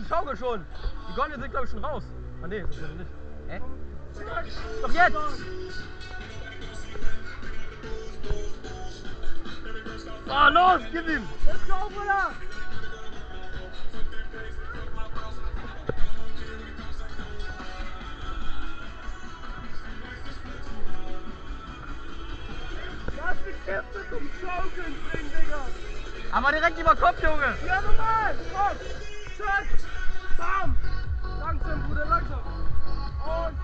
die Schaukel schon. Die Gondel sind glaube ich schon raus. Ah ne, das ist nicht. Hä? Doch jetzt! Ah, los, gib ihm! Let's go, Bruder! Lass die Kiste zum Schaukeln bringen, Digga! Aber direkt über Kopf, Junge! Ja, normal! Komm! Schütz! Bam! Langsam, Bruder, langsam! Und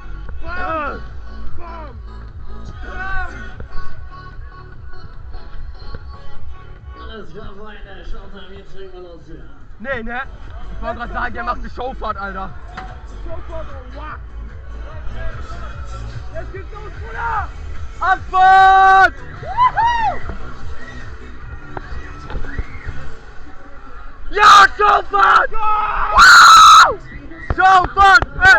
bam! Bam! Bam! Alles klar, Freunde, Showtime, jetzt legen wir los hier. Nee, ne? Ich wollte gerade sagen, der macht eine Showfahrt, Alter. Showfahrt, oh, wow! Jetzt geht's los, Bruder! Abfahrt! Ja, Showfahrt! Wow! Showfahrt! Hey!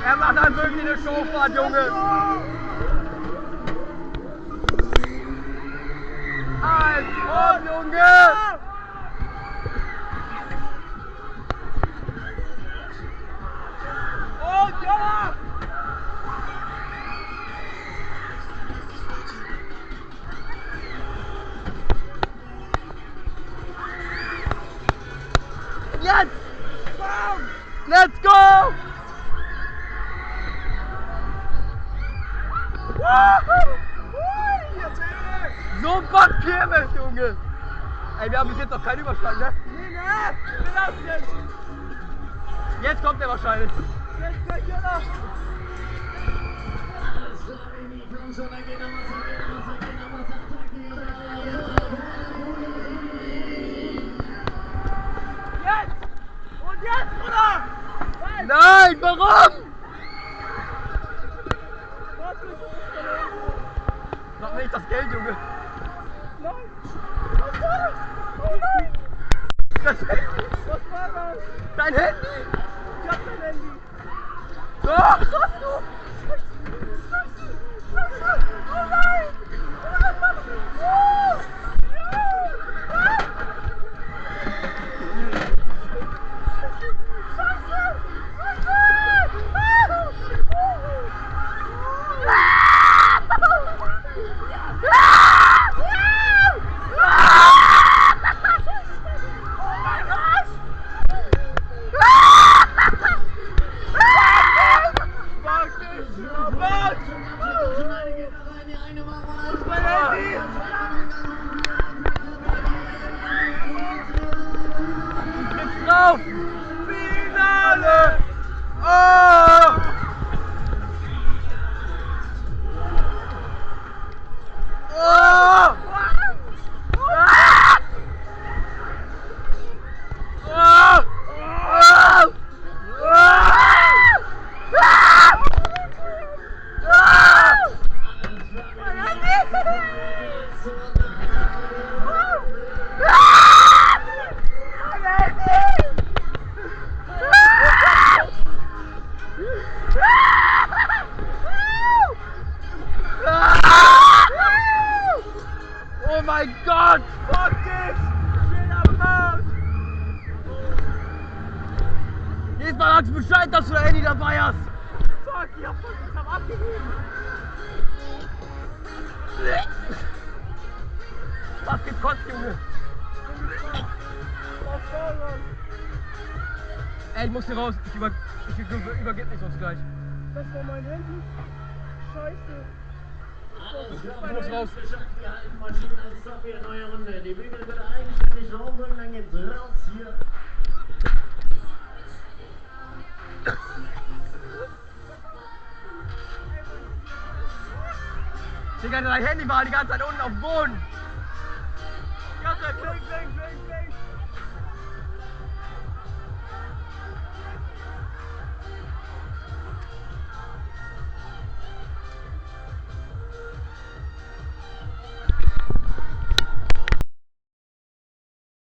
Er macht halt wirklich eine Showfahrt, Junge! Als ob, Junge! Und ja! Jetzt! Bam! Let's go! Super Kirmes, Junge! Ey, wir haben bis jetzt noch keinen Überschlag, ne? Nee, wir lassen jetzt! Jetzt kommt er wahrscheinlich. Jetzt gleich hier noch! Alles klar, Baby, komm schon, dann geht noch was, Jetzt! Und jetzt, Bruder! Nein, warum? Was ist das? Sag mir nicht das Geld, Junge. Nein! Was war das? Oh nein! Das Handy. Was war das? Dein Handy. Ich hab dein Handy! So, was hast du? Oh nein! Was machst du? Oh! Drauf! Finale! Oh! Oh! Oh mein Gott! Fuck this! Shit am Arsch! Jedes Mal sagst du Bescheid, dass du dein Handy dabei hast! Fuck, ich hab abgegeben! Was gekotzt, Junge? Was war das? Ey, ich muss hier raus. Ich übergebe mich sonst gleich. Das war mein Handy? Scheiße! Alles klar, Ich muss raus. geschafft, wir halten Maschinen als Stop hier, neue Runde. Die Bügel bitte eigenständig raufbringen, dann geht's raus hier. Digga, dein Handy war die ganze Zeit unten auf dem Boden. Ja, bling, bling, bling, bling!